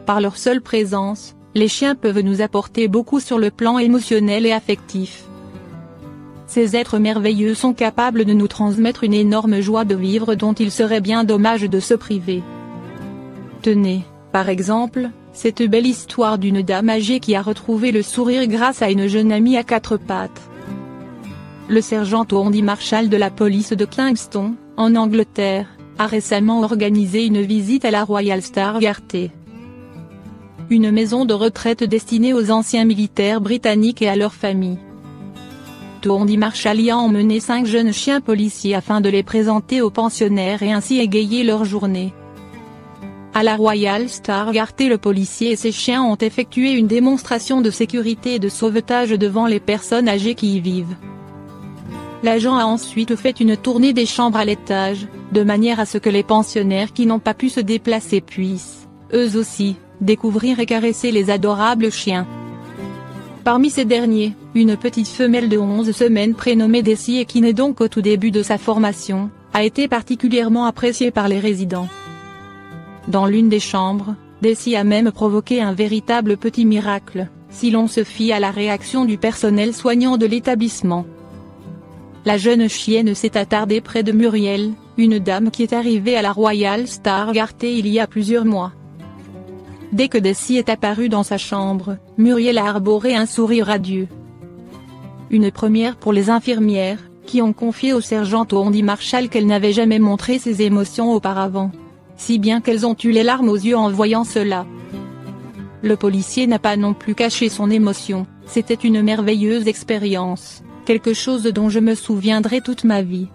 Par leur seule présence, les chiens peuvent nous apporter beaucoup sur le plan émotionnel et affectif. Ces êtres merveilleux sont capables de nous transmettre une énorme joie de vivre dont il serait bien dommage de se priver. Tenez, par exemple, cette belle histoire d'une dame âgée qui a retrouvé le sourire grâce à une jeune amie à quatre pattes. Le sergent Andy Marshall de la police de Kingston, en Angleterre, a récemment organisé une visite à la Royal Star Garter, une maison de retraite destinée aux anciens militaires britanniques et à leurs familles. Andy Marshall y a emmené 5 jeunes chiens policiers afin de les présenter aux pensionnaires et ainsi égayer leur journée. À la Royal Star Garter, le policier et ses chiens ont effectué une démonstration de sécurité et de sauvetage devant les personnes âgées qui y vivent. L'agent a ensuite fait une tournée des chambres à l'étage, de manière à ce que les pensionnaires qui n'ont pas pu se déplacer puissent, eux aussi, découvrir et caresser les adorables chiens. Parmi ces derniers, une petite femelle de 11 semaines prénommée Daisy et qui naît donc au tout début de sa formation, a été particulièrement appréciée par les résidents. Dans l'une des chambres, Daisy a même provoqué un véritable petit miracle, si l'on se fie à la réaction du personnel soignant de l'établissement. La jeune chienne s'est attardée près de Muriel, une dame qui est arrivée à la Royal Star Garter il y a plusieurs mois. Dès que Daisy est apparue dans sa chambre, Muriel a arboré un sourire radieux. Une première pour les infirmières, qui ont confié au sergent Andy Marshall qu'elle n'avait jamais montré ses émotions auparavant. Si bien qu'elles ont eu les larmes aux yeux en voyant cela. Le policier n'a pas non plus caché son émotion, c'était une merveilleuse expérience, quelque chose dont je me souviendrai toute ma vie.